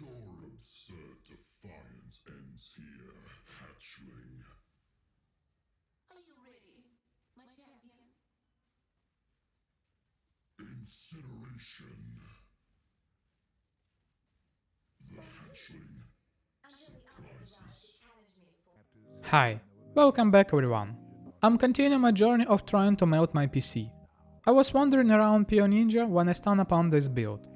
Your absurd defiance ends here, hatchling. Are you ready, my champion? Incineration. The hatchling surprises. Hi, welcome back everyone. I'm continuing my journey of trying to melt my PC. I was wandering around PO Ninja when I stumbled upon this build.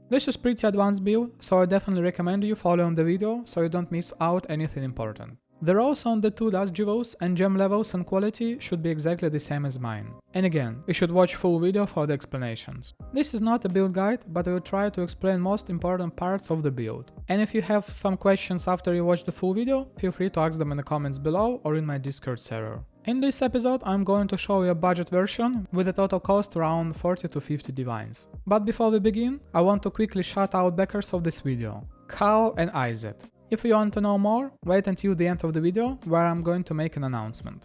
This is pretty advanced build, so I definitely recommend you following the video so you don't miss out anything important. The rolls on the two dust jewels and gem levels and quality should be exactly the same as mine. And again, you should watch full video for the explanations. This is not a build guide, but I will try to explain most important parts of the build. And if you have some questions after you watch the full video, feel free to ask them in the comments below or in my Discord server. In this episode, I'm going to show you a budget version with a total cost around 40 to 50 divines. But before we begin, I want to quickly shout out backers of this video, Kao and Izet. If you want to know more, wait until the end of the video, where I'm going to make an announcement.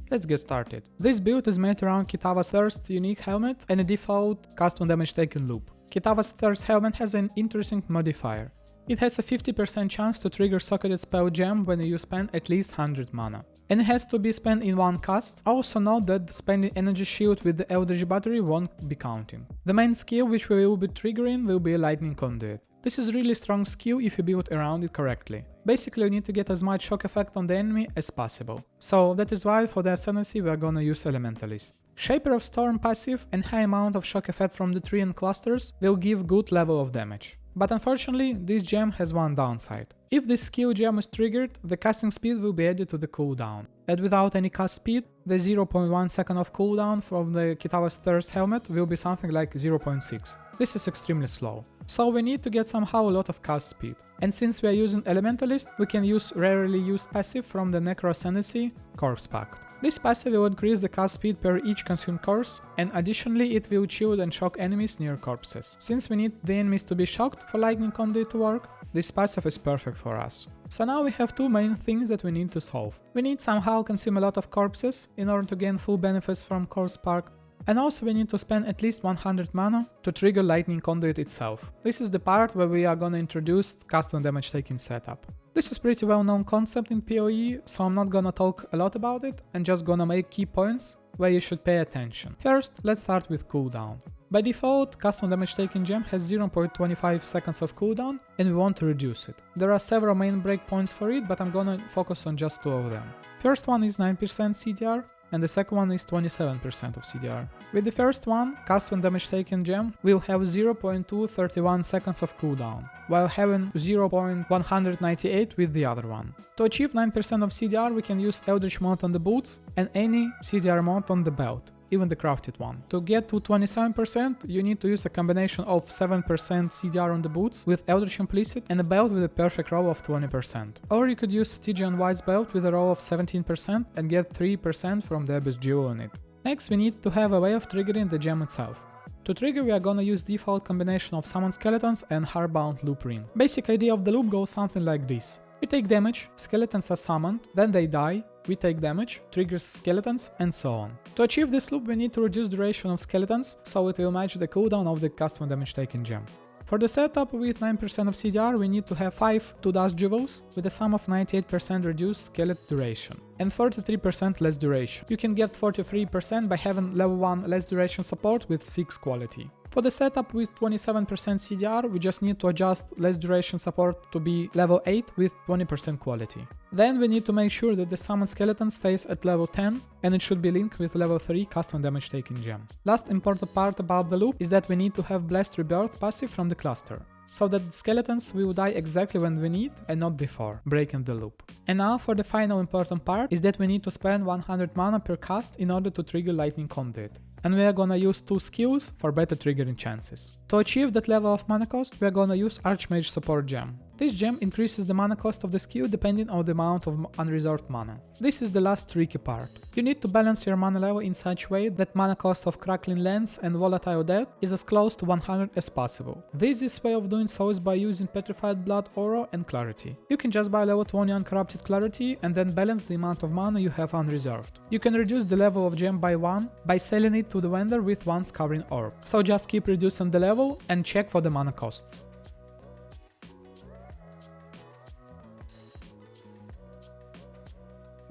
Let's get started. This build is made around Kitava's Thirst unique helmet and a default custom damage taken loop. Kitava's Thirst helmet has an interesting modifier. It has a 50% chance to trigger socketed spell gem when you spend at least 100 mana. And it has to be spent in one cast. Also note that spending energy shield with the Eldritch battery won't be counting. The main skill which we will be triggering will be a lightning conduit. This is really strong skill if you build around it correctly. Basically you need to get as much shock effect on the enemy as possible. So that is why for the Ascendancy we are gonna use Elementalist. Shaper of Storm passive and high amount of shock effect from the tree and clusters will give good level of damage. But unfortunately, this gem has one downside. If this skill gem is triggered, the casting speed will be added to the cooldown. And without any cast speed, the 0.1 second of cooldown from the Kitava's Thirst helmet will be something like 0.6. This is extremely slow. So we need to get somehow a lot of cast speed. And since we are using Elementalist, we can use rarely used passive from the Necro Ascendancy, Corpse Pact. This passive will increase the cast speed per each consumed corpse, and additionally it will shield and shock enemies near corpses. Since we need the enemies to be shocked for Lightning Conduit to work, this passive is perfect for us. So now we have two main things that we need to solve. We need somehow consume a lot of corpses in order to gain full benefits from Corpse Pact, and also we need to spend at least 100 mana to trigger Lightning Conduit itself. This is the part where we are gonna introduce custom damage taking setup. This is pretty well known concept in PoE, so I'm not gonna talk a lot about it and just gonna make key points where you should pay attention. First, let's start with cooldown. By default, custom damage taking gem has 0.25 seconds of cooldown and we want to reduce it. There are several main breakpoints for it, but I'm gonna focus on just two of them. First one is 9% CDR, and the second one is 27% of CDR. With the first one, custom damage taken gem will have 0.231 seconds of cooldown, while having 0.198 with the other one. To achieve 9% of CDR we can use Eldritch Mount on the boots and any CDR mount on the belt, even the crafted one. To get to 27%, you need to use a combination of 7% CDR on the boots with Eldritch implicit and a belt with a perfect roll of 20%. Or you could use Stygian Wise belt with a roll of 17% and get 3% from the Abyss Jewel on it. Next we need to have a way of triggering the gem itself. To trigger we are gonna use default combination of Summon Skeletons and Hardbound Loop Ring. Basic idea of the loop goes something like this. We take damage, skeletons are summoned, then they die, we take damage, triggers skeletons, and so on. To achieve this loop we need to reduce duration of skeletons, so it will match the cooldown of the custom damage taken gem. For the setup with 9% of CDR we need to have 5 2 dust jewels with a sum of 98% reduced skeleton duration and 43% less duration. You can get 43% by having level 1 less duration support with 6 quality. For the setup with 27% CDR, we just need to adjust less duration support to be level 8 with 20% quality. Then we need to make sure that the summon skeleton stays at level 10 and it should be linked with level 3 custom damage taking gem. Last important part about the loop is that we need to have Blessed Rebirth passive from the cluster, so that the skeletons will die exactly when we need and not before, breaking the loop. And now for the final important part is that we need to spend 100 mana per cast in order to trigger Lightning Conduit. And we are gonna use two skills for better triggering chances. To achieve that level of mana cost, we are gonna use Archmage Support Gem. This gem increases the mana cost of the skill depending on the amount of unreserved mana. This is the last tricky part. You need to balance your mana level in such way that mana cost of Crackling Lens and Volatile Death is as close to 100 as possible. The easiest way of doing so is by using Petrified Blood, Aura and Clarity. You can just buy level 20 Uncorrupted Clarity and then balance the amount of mana you have unreserved. You can reduce the level of gem by 1 by selling it to the vendor with one Scouring Orb. So just keep reducing the level and check for the mana costs.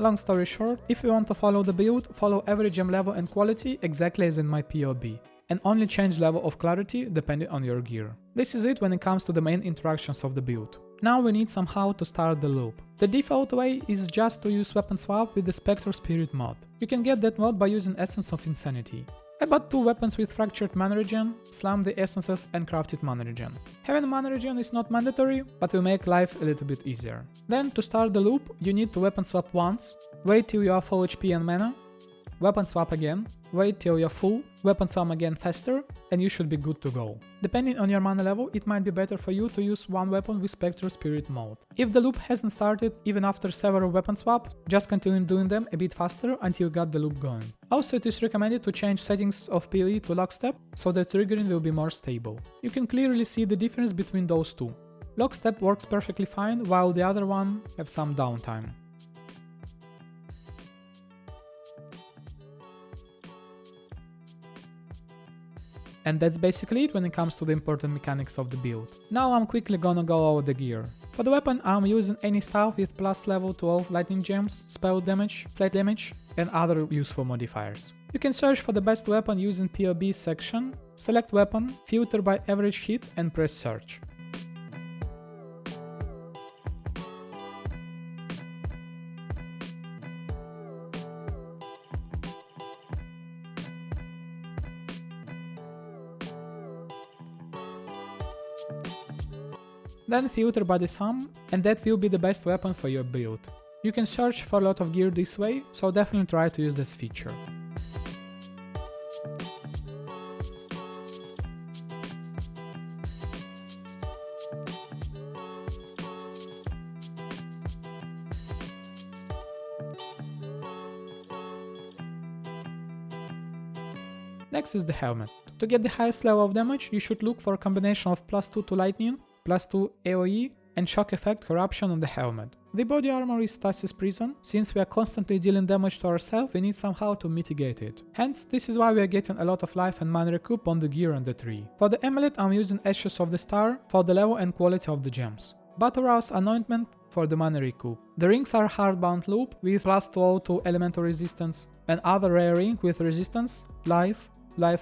Long story short, if you want to follow the build, follow every gem level and quality exactly as in my POB, and only change level of clarity depending on your gear. This is it when it comes to the main interactions of the build. Now we need somehow to start the loop. The default way is just to use weapon swap with the Spectre Spirit mod. You can get that mod by using Essence of Insanity. I bought 2 weapons with Fractured Mana Regen, slammed the essences and crafted Mana Regen. Having Mana Regen is not mandatory, but will make life a little bit easier. Then to start the loop, you need to weapon swap once, wait till you are full HP and mana, weapon swap again, wait till you're full, weapon swap again faster, and you should be good to go. Depending on your mana level, it might be better for you to use one weapon with Spectre Spirit mode. If the loop hasn't started, even after several weapon swaps, just continue doing them a bit faster until you got the loop going. Also, it is recommended to change settings of PoE to lockstep, so the triggering will be more stable. You can clearly see the difference between those two. Lockstep works perfectly fine, while the other one have some downtime. And that's basically it when it comes to the important mechanics of the build. Now I'm quickly gonna go over the gear. For the weapon I'm using any staff with plus level 12 lightning gems, spell damage, flat damage and other useful modifiers. You can search for the best weapon using POB section, select weapon, filter by average hit and press search. Then filter by the sum, and that will be the best weapon for your build. You can search for a lot of gear this way, so definitely try to use this feature. Next is the helmet. To get the highest level of damage, you should look for a combination of +2 to lightning, +2 AoE and shock effect corruption on the helmet. The body armor is Stasis Prison. Since we are constantly dealing damage to ourselves, we need somehow to mitigate it. Hence, this is why we are getting a lot of life and mana recoup on the gear and the tree. For the amulet, I'm using Ashes of the Star for the level and quality of the gems. Battle Rouse Anointment for the mana recoup. The rings are hardbound loop with +2 to elemental resistance, and other rare ring with resistance, life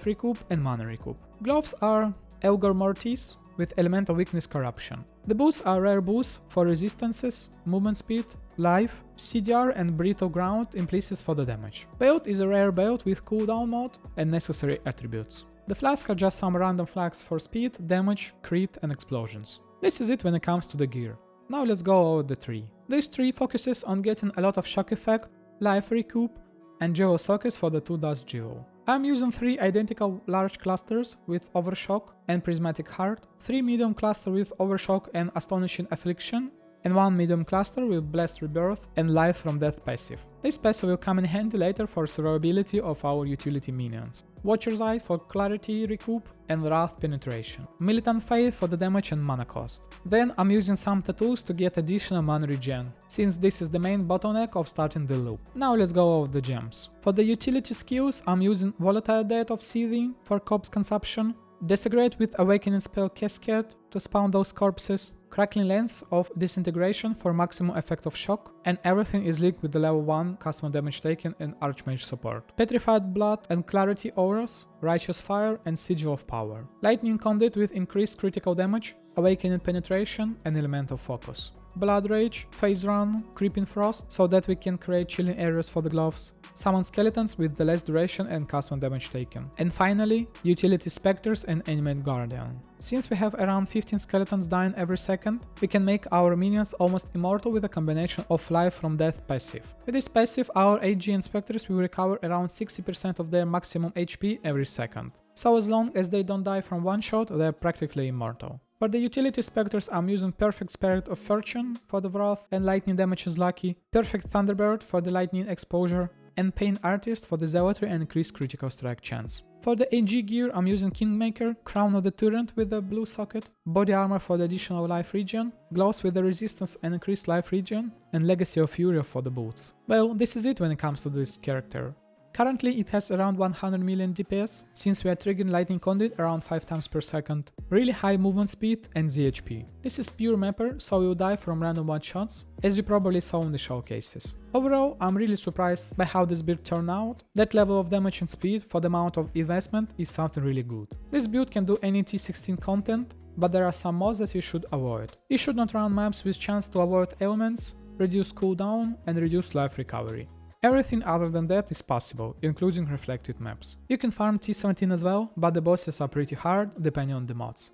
recoup and mana recoup. Gloves are Elgar Mortis with elemental weakness corruption. The boots are rare boosts for resistances, movement speed, life, CDR and brittle ground in places for the damage. Belt is a rare belt with cooldown mode and necessary attributes. The flask are just some random flasks for speed, damage, crit and explosions. This is it when it comes to the gear. Now let's go over the tree. This tree focuses on getting a lot of shock effect, life recoup and geo sockets for the 2 dust geo. I'm using 3 identical large clusters with Overshock and Prismatic Heart, 3 medium clusters with Overshock and Astonishing Affliction, and 1 medium cluster with Blessed Rebirth and Life from Death passive. This passive will come in handy later for survivability of our utility minions. Watcher's Eye for clarity recoup and Wrath penetration. Militant Faith for the damage and mana cost. Then I'm using some tattoos to get additional mana regen, since this is the main bottleneck of starting the loop. Now let's go over the gems. For the utility skills I'm using Volatile Death of Seething for corpse consumption, Desecrate with Awakening Spell Cascade to spawn those corpses, Crackling Lens of Disintegration for maximum effect of shock, and everything is linked with the level 1 customer damage taken and Archmage support. Petrified Blood and Clarity Auras, Righteous Fire and Sigil of Power. Lightning Conduit with increased critical damage, Awakening Penetration and Elemental Focus. Blood Rage, Phase Run, Creeping Frost, so that we can create chilling areas for the gloves. Summon skeletons with the less duration and customer damage taken. And finally, Utility Spectres and Animate Guardian. Since we have around 15 skeletons dying every second, we can make our minions almost immortal with a combination of Life from Death passive. With this passive, our AG and Spectres will recover around 60% of their maximum HP every second. So as long as they don't die from one shot, they're practically immortal. For the utility specters, I'm using Perfect Spirit of Fortune for the Wrath and Lightning Damage is Lucky, Perfect Thunderbird for the Lightning Exposure, and Pain Artist for the Zealotry and increased critical strike chance. For the AG gear, I'm using Kingmaker, Crown of the Tyrant with the blue socket, Body Armor for the additional life regen, Gloves with the resistance and increased life regen, and Legacy of Fury for the boots. Well, this is it when it comes to this character. Currently it has around 100 million DPS, since we are triggering lightning conduit around 5 times per second, really high movement speed and ZHP. This is pure mapper, so you'll die from random one-shots, as you probably saw in the showcases. Overall, I'm really surprised by how this build turned out. That level of damage and speed for the amount of investment is something really good. This build can do any T16 content, but there are some mods that you should avoid. You should not run maps with chance to avoid elements, reduce cooldown and reduce life recovery. Everything other than that is possible, including reflected maps. You can farm T17 as well, but the bosses are pretty hard depending on the mods.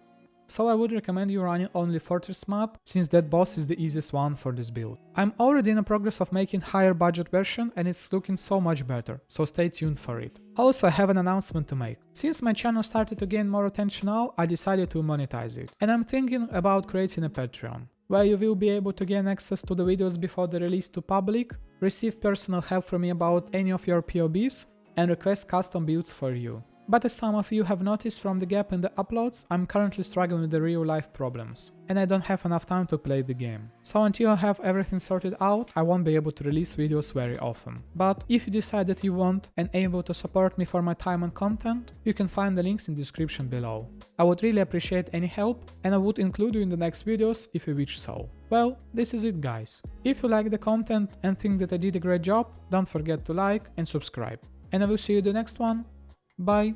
So I would recommend you running only Fortress map, since that boss is the easiest one for this build. I'm already in the progress of making higher budget version and it's looking so much better, so stay tuned for it. Also, I have an announcement to make. Since my channel started to gain more attention now, I decided to monetize it. And I'm thinking about creating a Patreon, where you will be able to gain access to the videos before the release to public, receive personal help from me about any of your POBs, and request custom builds for you. But as some of you have noticed from the gap in the uploads, I'm currently struggling with the real life problems, and I don't have enough time to play the game. So until I have everything sorted out, I won't be able to release videos very often. But if you decide that you want and able to support me for my time and content, you can find the links in the description below. I would really appreciate any help, and I would include you in the next videos if you wish so. Well, this is it guys. If you like the content and think that I did a great job, don't forget to like and subscribe. And I will see you in the next one. Bye.